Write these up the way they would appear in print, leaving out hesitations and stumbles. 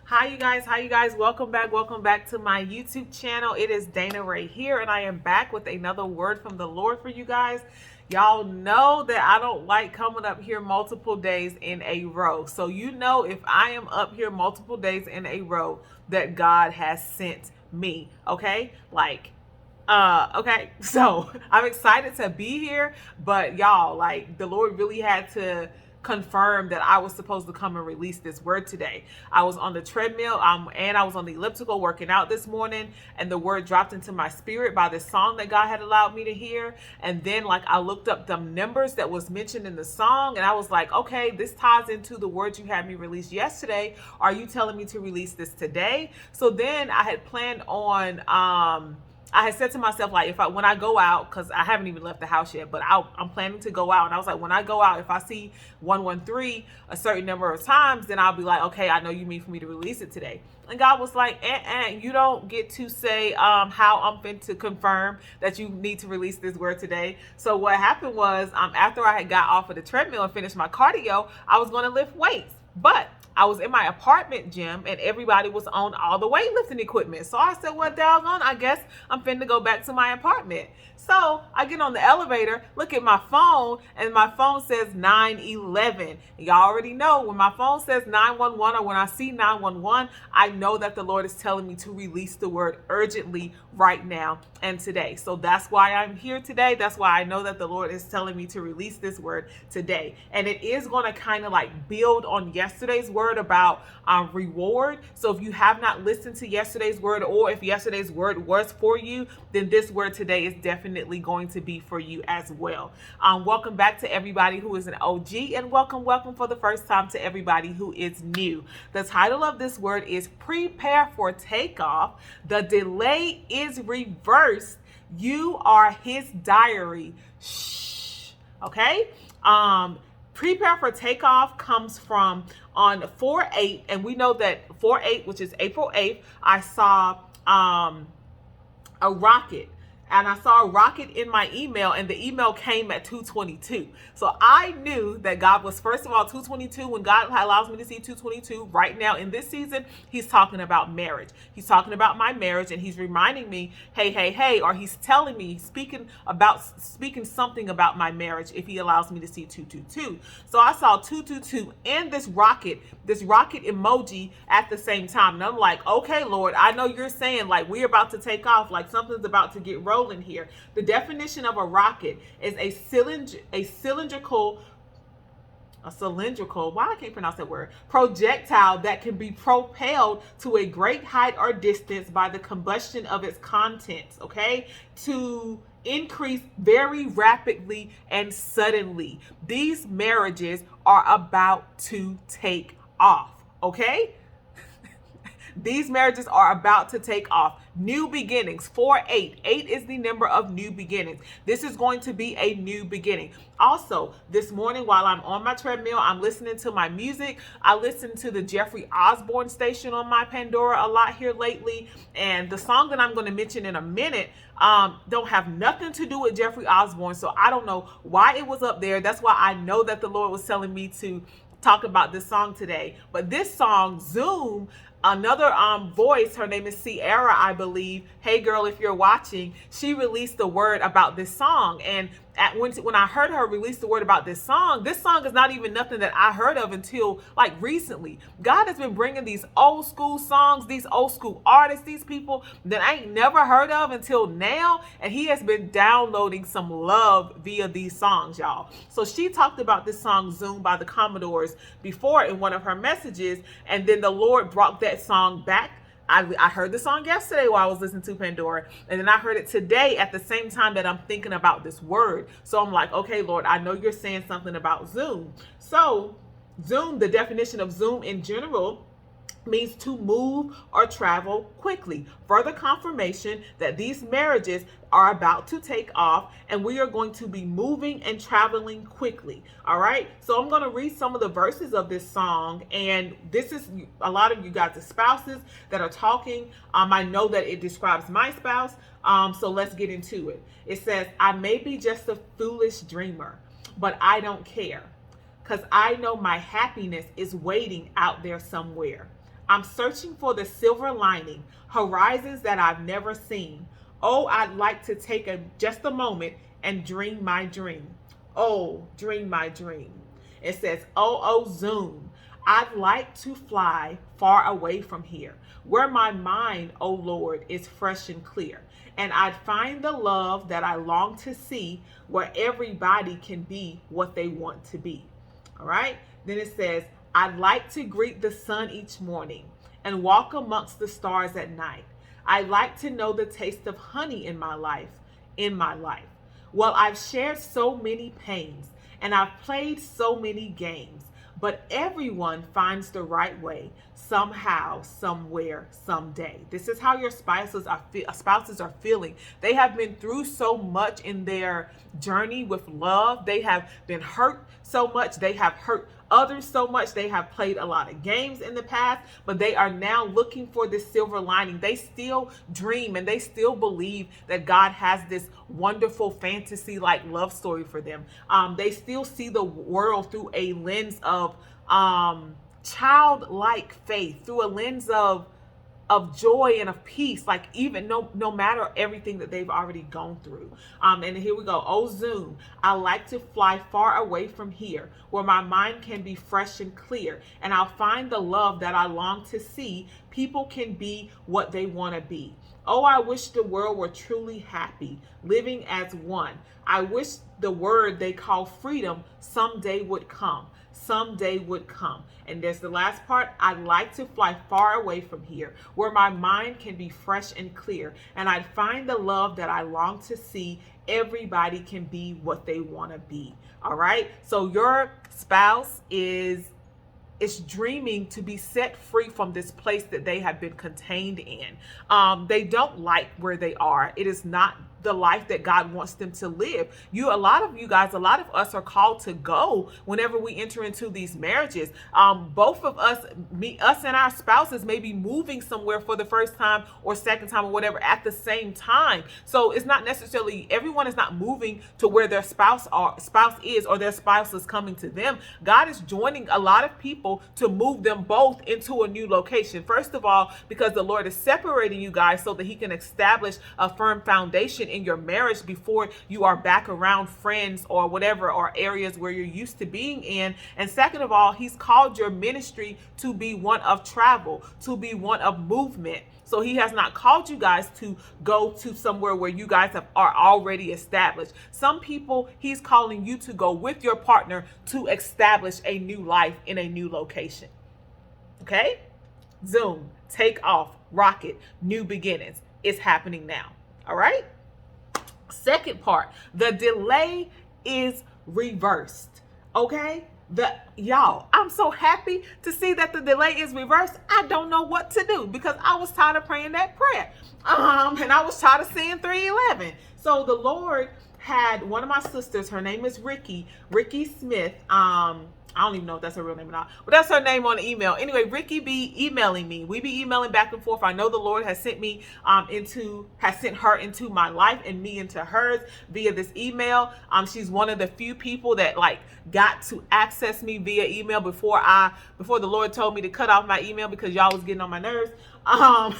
Hi you guys, welcome back to my YouTube channel. It is Dana Ray here, and I am back with another word from the Lord for you guys. Y'all know that I don't like coming up here multiple days in a row. So you know, if I am up here multiple days in a row, that God has sent me, okay? Okay, so I'm excited to be here, but y'all, like, the Lord really had to confirm that I was supposed to come and release this word today. I was on the treadmill and I was on the elliptical working out this morning, and the word dropped into my spirit by this song that God had allowed me to hear. And then, like, I looked up the numbers that was mentioned in the song, and I was like, okay, this ties into the word you had me release yesterday. Are you telling me to release this today? So then I had planned on I had said to myself, like, when I go out, because I haven't even left the house yet, but I'm planning to go out. And I was like, when I go out, if I see 113 a certain number of times, then I'll be like, okay, I know you mean for me to release it today. And God was like, you don't get to say how I'm fin to confirm that you need to release this word today. So what happened was, after I had got off of the treadmill and finished my cardio, I was going to lift weights. But I was in my apartment gym and everybody was on all the weightlifting equipment. So I said, well, doggone, I guess I'm finna go back to my apartment. So I get on the elevator, look at my phone, and my phone says 911. Y'all already know when my phone says 911 or when I see 911, I know that the Lord is telling me to release the word urgently right now and today. So that's why I'm here today. That's why I know that the Lord is telling me to release this word today. And it is going to kind of like build on yesterday's word about reward. So if you have not listened to yesterday's word, or if yesterday's word was for you, then this word today is definitely going to be for you as well. Welcome back to everybody who is an OG, and welcome for the first time to everybody who is new. The title of this word is Prepare for Takeoff. The delay is reversed. You are his diary. Shh. Okay? Prepare for Takeoff comes from on 4/8, and we know that 4/8, which is April 8th, I saw a rocket. And I saw a rocket in my email, and the email came at 2:22. So I knew that God was, first of all, 2:22. When God allows me to see 2:22 right now in this season, he's talking about marriage. He's talking about my marriage, and he's reminding me, hey, or he's telling me, speaking something about my marriage if he allows me to see 2:22. So I saw 2:22 and this rocket emoji at the same time. And I'm like, okay, Lord, I know you're saying, like, we're about to take off, like something's about to get rolling here. The definition of a rocket is a cylindrical, why I can't pronounce that word, projectile that can be propelled to a great height or distance by the combustion of its contents, okay, to increase very rapidly and suddenly. These marriages are about to take off, okay? These marriages are about to take off. New beginnings. 4/8. 8 is the number of new beginnings. This is going to be a new beginning. Also, this morning while I'm on my treadmill, I'm listening to my music. I listen to the Jeffrey Osborne station on my Pandora a lot here lately. And the song that I'm going to mention in a minute don't have nothing to do with Jeffrey Osborne. So I don't know why it was up there. That's why I know that the Lord was telling me to talk about this song today. But this song, Zoom, another voice, her name is Sierra, I believe. Hey girl, if you're watching, she released the word about this song. And when I heard her release the word about this song is not even nothing that I heard of until like recently. God has been bringing these old school songs, these old school artists, these people that I ain't never heard of until now. And he has been downloading some love via these songs, y'all. So she talked about this song Zoom by the Commodores before in one of her messages. And then the Lord brought that song back. I heard the song yesterday while I was listening to Pandora, and then I heard it today at the same time that I'm thinking about this word. So I'm like, okay, Lord, I know you're saying something about Zoom. So Zoom, the definition of Zoom in general, means to move or travel quickly. Further confirmation that these marriages are about to take off, and we are going to be moving and traveling quickly. All right. So I'm going to read some of the verses of this song, and this is a lot of you guys' spouses that are talking. I know that it describes my spouse. So let's get into it. It says, I may be just a foolish dreamer, but I don't care, because I know my happiness is waiting out there somewhere. I'm searching for the silver lining, horizons that I've never seen. Oh, I'd like to take just a moment and dream my dream. Oh, dream my dream. It says, zoom. I'd like to fly far away from here, where my mind, oh Lord, is fresh and clear. And I'd find the love that I long to see, where everybody can be what they want to be. All right. Then it says, I'd like to greet the sun each morning and walk amongst the stars at night. I'd like to know the taste of honey in my life, Well, I've shared so many pains and I've played so many games, but everyone finds the right way, somehow, somewhere, someday. This is how your spouses are feeling. They have been through so much in their journey with love. They have been hurt so much. They have hurt others so much. They have played a lot of games in the past, but they are now looking for this silver lining. They still dream and they still believe that God has this wonderful fantasy like love story for them. They still see the world through a lens of childlike faith, through a lens of joy and of peace, like even no matter everything that they've already gone through. And here we go. Oh, zoom. I like to fly far away from here, where my mind can be fresh and clear, and I'll find the love that I long to see. People can be what they want to be. Oh, I wish the world were truly happy, living as one. I wish the word they call freedom someday would come. Someday would come. And there's the last part. I'd like to fly far away from here, where my mind can be fresh and clear, and I'd find the love that I long to see. Everybody can be what they want to be. All right. So your spouse is dreaming to be set free from this place that they have been contained in. They don't like where they are. It is not the life that God wants them to live. A lot of us are called to go whenever we enter into these marriages. Both of us, us and our spouses may be moving somewhere for the first time or second time or whatever at the same time. So it's not necessarily, everyone is not moving to where their spouse is, or their spouse is coming to them. God is joining a lot of people to move them both into a new location. First of all, because the Lord is separating you guys so that he can establish a firm foundation in your marriage before you are back around friends or whatever, or areas where you're used to being in. And second of all, he's called your ministry to be one of travel, to be one of movement. So he has not called you guys to go to somewhere where you guys are already established. Some people, he's calling you to go with your partner to establish a new life in a new location. Okay? Zoom, take off, rocket, new beginnings. It's happening now. All right? Second part, the delay is reversed. Okay? Y'all, I'm so happy to see that the delay is reversed. I don't know what to do because I was tired of praying that prayer. And I was tired of seeing 311. So the Lord had one of my sisters, her name is Ricky Smith. I don't even know if that's her real name or not, but that's her name on the email. Anyway, Ricky be emailing me. We be emailing back and forth. I know the Lord has sent her into my life and me into hers via this email. She's one of the few people that got to access me via email before the Lord told me to cut off my email because y'all was getting on my nerves.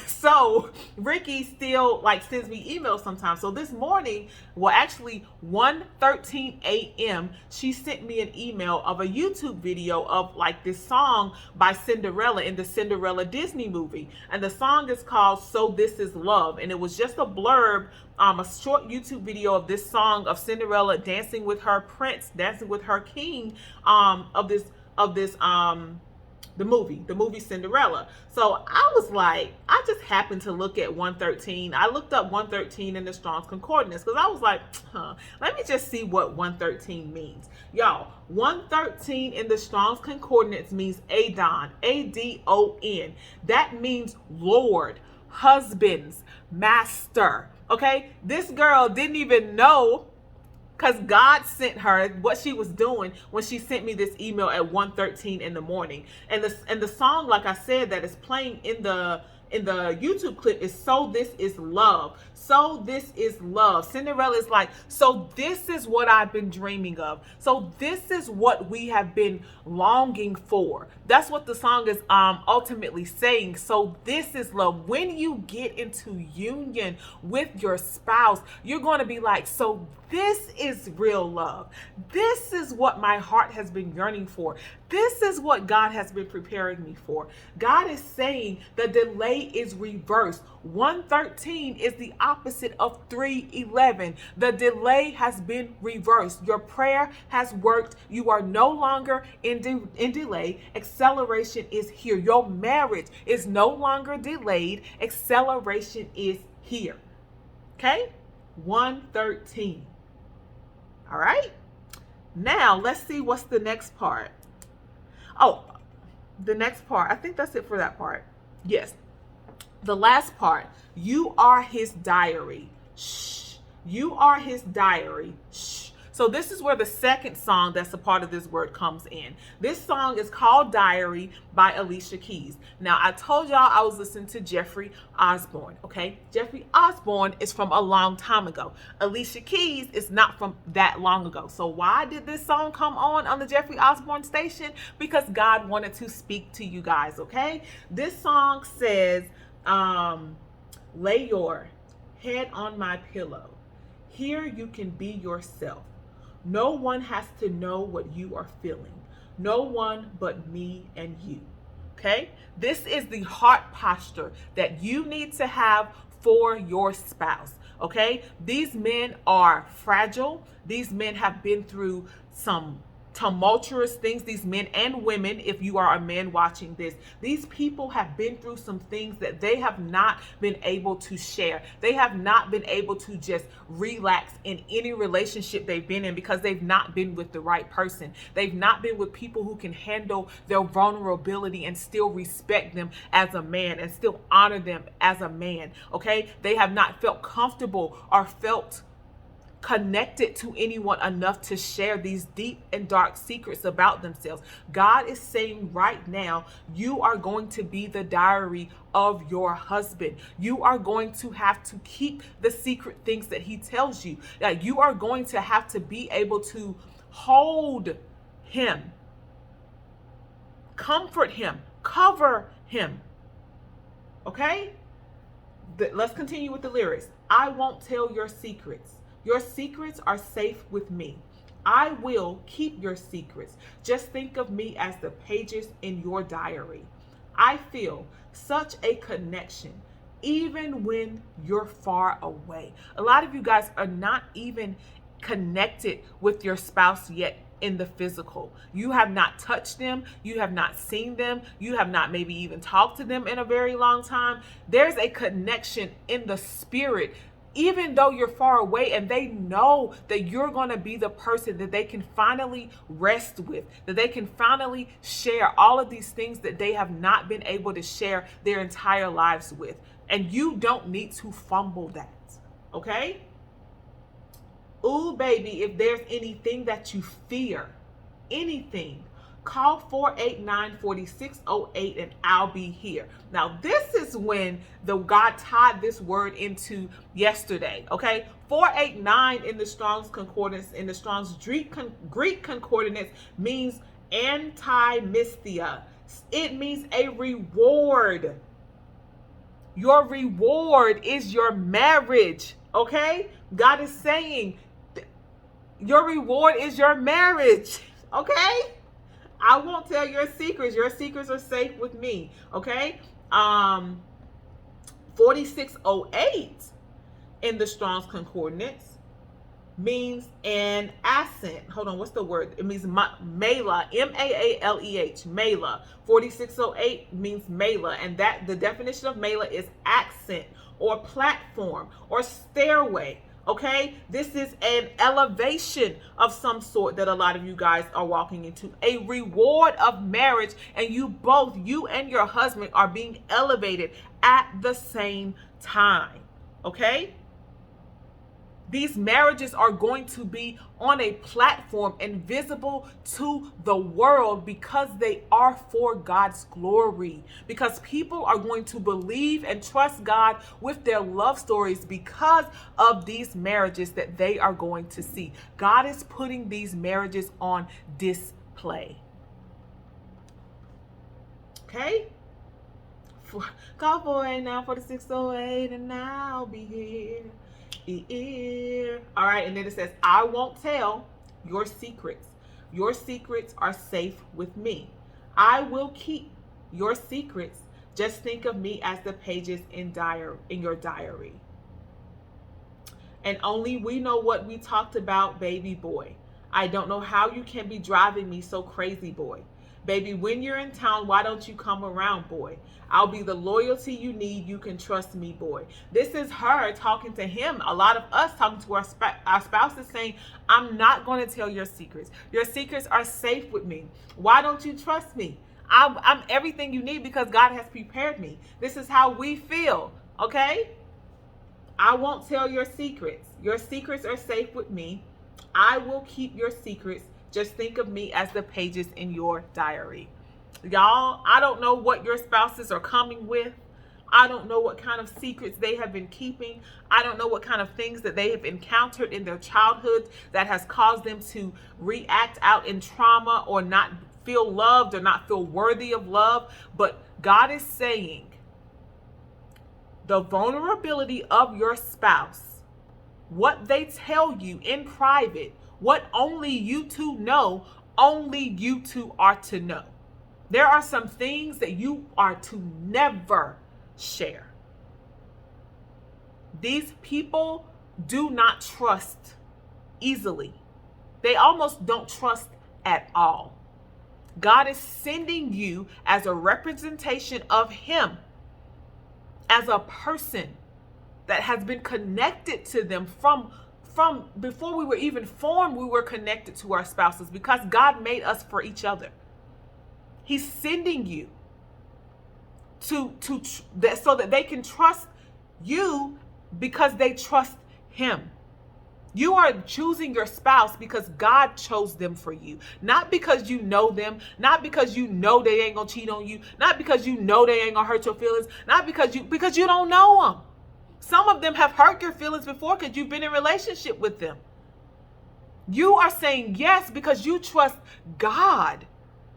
So Ricky still sends me emails sometimes. So this morning, well, actually 1:13 a.m., she sent me an email of a YouTube video of this song by Cinderella in the Cinderella Disney movie. And the song is called So This Is Love. And it was just a blurb, a short YouTube video of this song of Cinderella dancing with her prince, dancing with her king, the movie Cinderella. So I just happened to look at 113. I looked up 113 in the Strong's Concordance because I was like, let me just see what 113 means. Y'all, 113 in the Strong's Concordance means Adon, A-D-O-N. That means Lord, husbands, master. Okay? This girl didn't even know, because God sent her what she was doing when she sent me this email at 1:13 in the morning. And the song, like I said, that is playing in the YouTube clip is so this is love. So this is love. Cinderella is like, so this is what I've been dreaming of. So this is what we have been longing for. That's what the song is ultimately saying. So this is love. When you get into union with your spouse, you're going to be like, so this is real love. This is what my heart has been yearning for. This is what God has been preparing me for. God is saying the delay is reversed. 113 is the opposite of 311. The delay has been reversed. Your prayer has worked. You are no longer in delay. Acceleration is here. Your marriage is no longer delayed. Acceleration is here. Okay? 113. All right? Now, let's see what's the next part. Oh, the next part. I think that's it for that part. Yes. The last part. You are his diary. Shh. You are his diary. Shh. So this is where the second song that's a part of this word comes in. This song is called Diary by Alicia Keys. Now, I told y'all I was listening to Jeffrey Osborne, okay? Jeffrey Osborne is from a long time ago. Alicia Keys is not from that long ago. So why did this song come on the Jeffrey Osborne station? Because God wanted to speak to you guys, okay? This song says, lay your head on my pillow. Here you can be yourself. No one has to know what you are feeling. No one but me and you. Okay? This is the heart posture that you need to have for your spouse. Okay? These men are fragile. These men have been through some tumultuous things. These men and women, if you are a man watching this, these people have been through some things that they have not been able to share. They have not been able to just relax in any relationship they've been in because they've not been with the right person. They've not been with people who can handle their vulnerability and still respect them as a man and still honor them as a man. Okay? They have not felt comfortable or felt connected to anyone enough to share these deep and dark secrets about themselves. God is saying right now, you are going to be the diary of your husband. You are going to have to keep the secret things that he tells you. That you are going to have to be able to hold him, comfort him, cover him. Okay? Let's continue with the lyrics. I won't tell your secrets. Your secrets are safe with me. I will keep your secrets. Just think of me as the pages in your diary. I feel such a connection, even when you're far away. A lot of you guys are not even connected with your spouse yet in the physical. You have not touched them. You have not seen them. You have not maybe even talked to them in a very long time. There's a connection in the spirit, even though you're far away, and they know that you're going to be the person that they can finally rest with, that they can finally share all of these things that they have not been able to share their entire lives with. And you don't need to fumble that. Okay? Ooh, baby, if there's anything that you fear, anything, call 489-4608 and I'll be here. Now, this is when God tied this word into yesterday, okay? 489 in the Strong's Concordance, in the Strong's Greek Concordance means anti-misthia. It means a reward. Your reward is your marriage, okay? God is saying your reward is your marriage, okay? I won't tell your secrets. Your secrets are safe with me. Okay. 4608 in the Strong's Concordance means an accent. Hold on. What's the word? It means mela. M-A-A-L-E-H. Mela. 4608 means mela. And that the definition of mela is accent or platform or stairway. Okay, this is an elevation of some sort that a lot of you guys are walking into, a reward of marriage, and you and your husband are being elevated at the same time. Okay, These marriages are going to be on a platform and visible to the world because they are for God's glory. Because people are going to believe and trust God with their love stories because of these marriages that they are going to see. God is putting these marriages on display. Okay? Call 489-4608 and I'll be here. All right, and then it says, I won't tell your secrets. Your secrets are safe with me. I will keep your secrets. Just think of me as the pages in your diary. And only we know what we talked about, baby boy. I don't know how you can be driving me so crazy, boy. Baby, when you're in town, why don't you come around, boy? I'll be the loyalty you need. You can trust me, boy. This is her talking to him. A lot of us talking to our spouses saying, I'm not going to tell your secrets. Your secrets are safe with me. Why don't you trust me? I'm everything you need because God has prepared me. This is how we feel, okay? I won't tell your secrets. Your secrets are safe with me. I will keep your secrets. Just think of me as the pages in your diary. Y'all, I don't know what your spouses are coming with. I don't know what kind of secrets they have been keeping. I don't know what kind of things that they have encountered in their childhood that has caused them to react out in trauma or not feel loved or not feel worthy of love. But God is saying the vulnerability of your spouse, what they tell you in private, what only you two know, only you two are to know. There are some things that you are to never share. These people do not trust easily. They almost don't trust at all. God is sending you as a representation of Him, as a person that has been connected to them from before we were even formed. We were connected to our spouses because God made us for each other. He's sending you so that they can trust you because they trust Him. You are choosing your spouse because God chose them for you. Not because you know them, not because you know they ain't gonna cheat on you, not because you know they ain't gonna hurt your feelings, not because you don't know them. Some of them have hurt your feelings before because you've been in a relationship with them. You are saying yes because you trust God.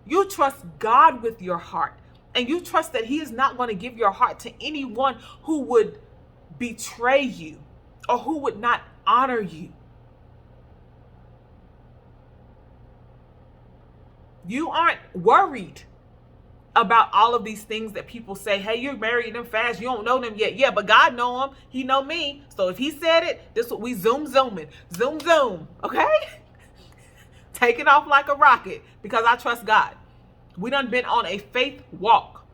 You trust God with your heart. And you trust that He is not going to give your heart to anyone who would betray you or who would not honor you. You aren't worried about all of these things that people say. Hey, you're marrying them fast. You don't know them yet. Yeah, but God know them. He know me. So if He said it, this is what we zooming. Zoom. Okay? Taking off like a rocket because I trust God. We done been on a faith walk.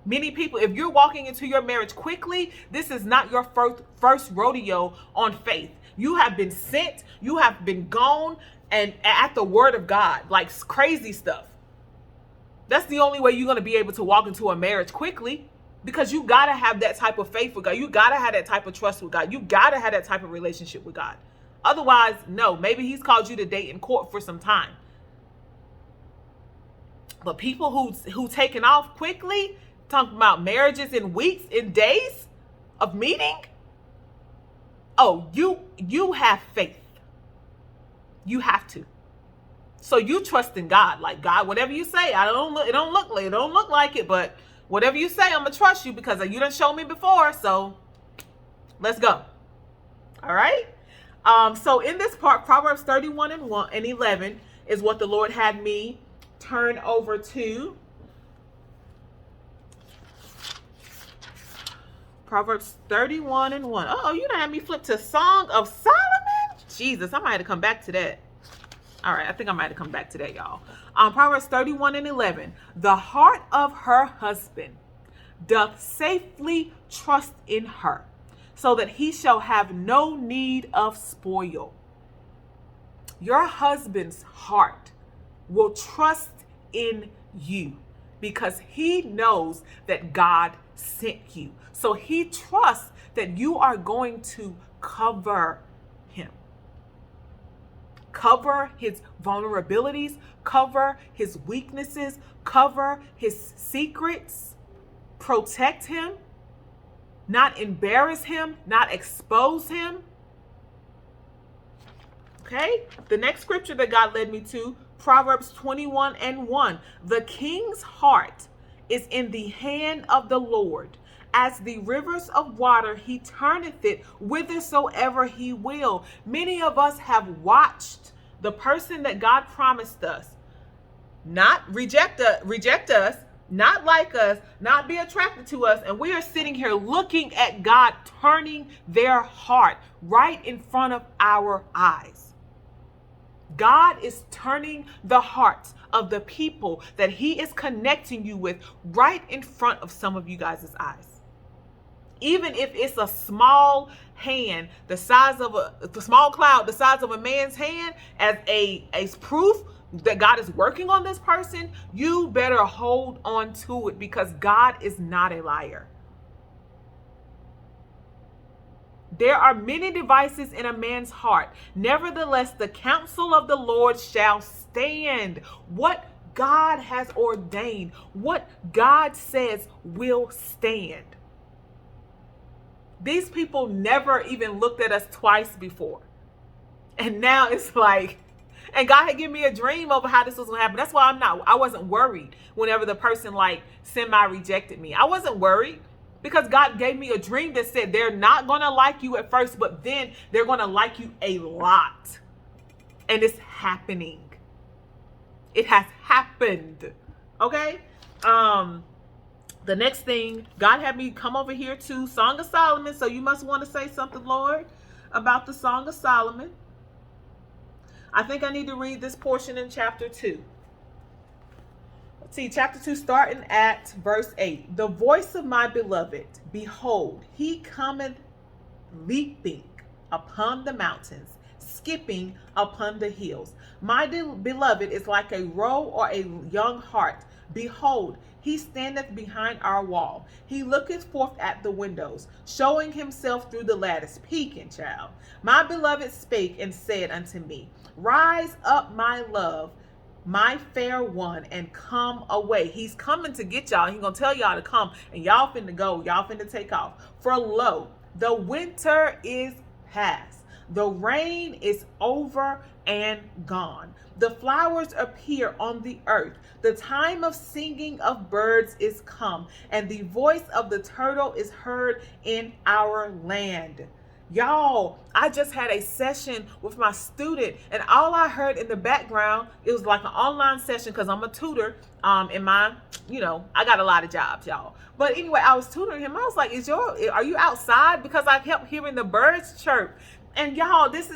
Many people, if you're walking into your marriage quickly, this is not your first rodeo on faith. You have been sent. You have been gone and at the word of God, like crazy stuff. That's the only way you're going to be able to walk into a marriage quickly, because you got to have that type of faith with God. You got to have that type of trust with God. You got to have that type of relationship with God. Otherwise, no, maybe He's called you to date in court for some time. But people who taken off quickly, talking about marriages in weeks, in days of meeting. Oh, you have faith. You have to. So you trust in God, like, God, whatever you say, it don't look like it, but whatever you say, I'm gonna trust you because you done shown me before. So let's go. All right. So in this part, Proverbs 31:1-11 is what the Lord had me turn over to. Proverbs 31:1. Oh, you done had me flip to Song of Solomon? Jesus, I might have to come back to that. All right, I think I might have to come back to that, y'all. Proverbs 31:11. The heart of her husband doth safely trust in her, so that he shall have no need of spoil. Your husband's heart will trust in you because he knows that God sent you. So he trusts that you are going to cover him. cover his vulnerabilities, cover his weaknesses, cover his secrets, protect him, not embarrass him, not expose him. Okay, the next scripture that God led me to, Proverbs 21:1. The king's heart is in the hand of the Lord. As the rivers of water, he turneth it whithersoever he will. Many of us have watched the person that God promised us not reject us, not like us, not be attracted to us. And we are sitting here looking at God turning their heart right in front of our eyes. God is turning the hearts of the people that he is connecting you with right in front of some of you guys' eyes. Even if it's a small hand, the size of a small cloud, the size of a man's hand, as proof that God is working on this person, you better hold on to it, because God is not a liar. There are many devices in a man's heart. Nevertheless, the counsel of the Lord shall stand. What God has ordained, what God says will stand. These people never even looked at us twice before. And now it's like, and God had given me a dream over how this was going to happen. That's why I wasn't worried whenever the person like semi-rejected me. I wasn't worried, because God gave me a dream that said they're not going to like you at first, but then they're going to like you a lot. And it's happening. It has happened. Okay? The next thing, God had me come over here to Song of Solomon. So you must want to say something, Lord, about the Song of Solomon. I think I need to read this portion in chapter 2. Let's see, chapter 2, starting at verse 8. The voice of my beloved, behold, he cometh leaping upon the mountains, skipping upon the hills. My beloved is like a roe or a young hart. Behold, he standeth behind our wall. He looketh forth at the windows, showing himself through the lattice, peeking, child. My beloved spake and said unto me, rise up, my love, my fair one, and come away. He's coming to get y'all. He's going to tell y'all to come, and y'all finna go. Y'all finna take off. For lo, the winter is past. The rain is over and gone. The flowers appear on the earth. The time of singing of birds is come, and the voice of the turtle is heard in our land. Y'all, I just had a session with my student, and all I heard in the background, it was like an online session, because I'm a tutor in my, I got a lot of jobs, y'all. But anyway, I was tutoring him. I was like, are you outside? Because I kept hearing the birds chirp. And y'all, this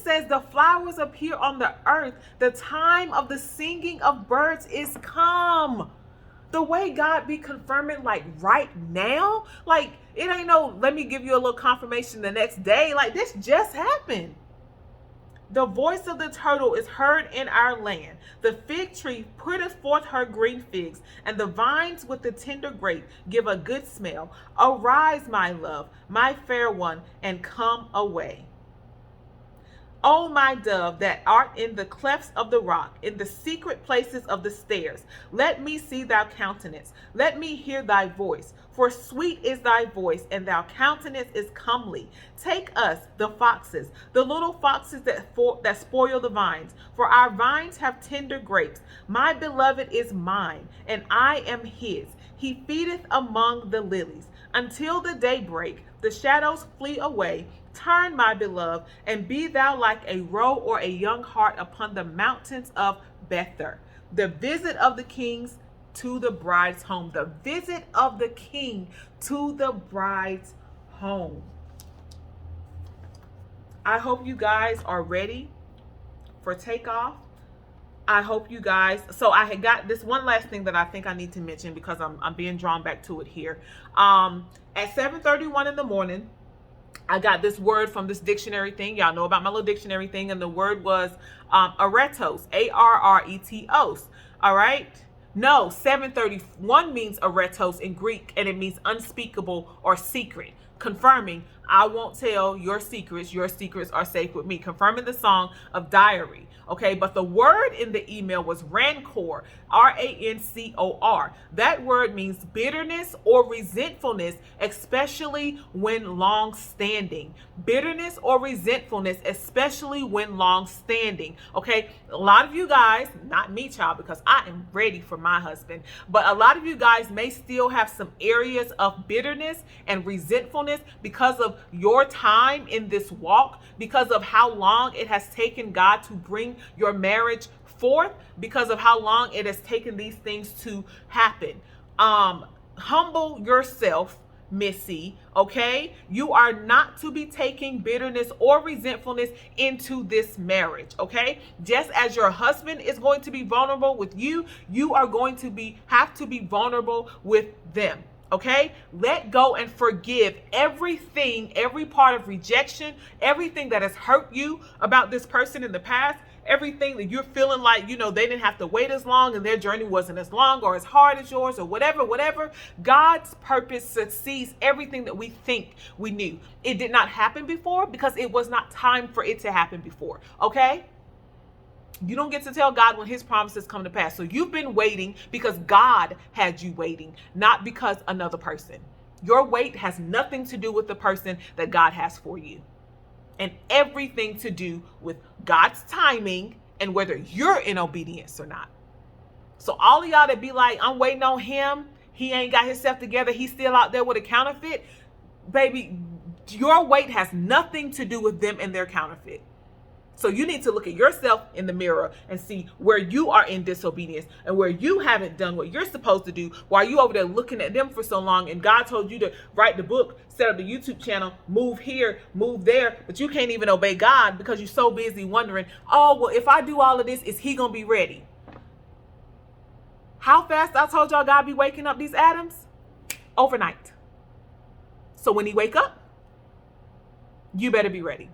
says the flowers appear on the earth. The time of the singing of birds is come. The way God be confirming like right now, like it ain't no, let me give you a little confirmation the next day. Like this just happened. The voice of the turtle is heard in our land. The fig tree putteth forth her green figs, and the vines with the tender grape give a good smell. Arise, my love, my fair one, and come away. O my dove, that art in the clefts of the rock, in the secret places of the stairs, let me see thy countenance, let me hear thy voice. For sweet is thy voice, and thy countenance is comely. Take us, the foxes, the little foxes that spoil the vines, for our vines have tender grapes. My beloved is mine, and I am his. He feedeth among the lilies. Until the day break, the shadows flee away. Turn, my beloved, and be thou like a roe or a young hart upon the mountains of Bether. The visit of the kings to the bride's home. The visit of the king to the bride's home. I hope you guys are ready for takeoff. I hope you guys, so I had got this one last thing that I think I need to mention, because I'm being drawn back to it here. At 7:31 in the morning, I got this word from this dictionary thing. Y'all know about my little dictionary thing. And the word was aretos, A-R-R-E-T-O-S. All right. No, 7:31 means aretos in Greek, and it means unspeakable or secret. confirming, I won't tell your secrets are safe with me, confirming the song of diary. Okay, but the word in the email was rancor, R-A-N-C-O-R. That word means bitterness or resentfulness, especially when long standing. Bitterness or resentfulness, especially when long standing. Okay, a lot of you guys, not me, child, because I am ready for my husband, but a lot of you guys may still have some areas of bitterness and resentfulness because of your time in this walk, because of how long it has taken God to bring your marriage forth, because of how long it has taken these things to happen. Humble yourself, Missy, okay? You are not to be taking bitterness or resentfulness into this marriage, okay? Just as your husband is going to be vulnerable with you, you are going to have to be vulnerable with them. Okay, let go and forgive everything, every part of rejection, everything that has hurt you about this person in the past, everything that you're feeling like, they didn't have to wait as long and their journey wasn't as long or as hard as yours or whatever. God's purpose succeeds everything that we think we knew. It did not happen before because it was not time for it to happen before. Okay. You don't get to tell God when his promises come to pass. So you've been waiting because God had you waiting, not because another person. Your wait has nothing to do with the person that God has for you, and everything to do with God's timing and whether you're in obedience or not. So all of y'all that be like, I'm waiting on him, he ain't got himself together, he's still out there with a counterfeit. Baby, your wait has nothing to do with them and their counterfeit. So you need to look at yourself in the mirror and see where you are in disobedience and where you haven't done what you're supposed to do while you over there looking at them for so long. And God told you to write the book, set up the YouTube channel, move here, move there, but you can't even obey God because you're so busy wondering, oh, well, if I do all of this, is he going to be ready? How fast I told y'all God be waking up these Adams? Overnight. So when he wake up, you better be ready.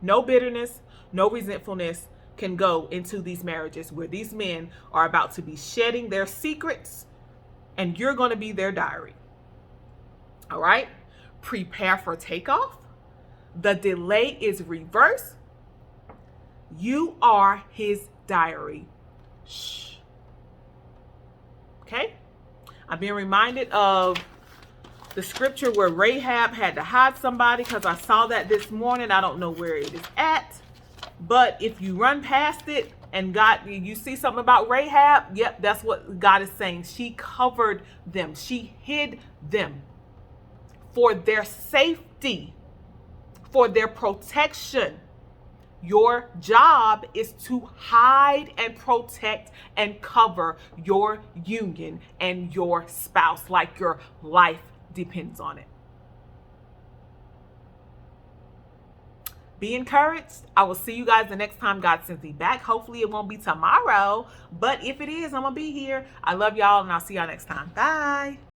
No bitterness, no resentfulness can go into these marriages where these men are about to be shedding their secrets and you're going to be their diary. All right? Prepare for takeoff. The delay is reversed. You are his diary. Shh. Okay? I'm being reminded of the scripture where Rahab had to hide somebody because I saw that this morning. I don't know where it is at, but if you run past it and you see something about Rahab, yep, that's what God is saying. She covered them. She hid them for their safety, for their protection. Your job is to hide and protect and cover your union and your spouse like your life depends on it. Be encouraged. I will see you guys the next time God sends me back. Hopefully it won't be tomorrow, but if it is, I'm gonna be here. I love y'all and I'll see y'all next time. Bye.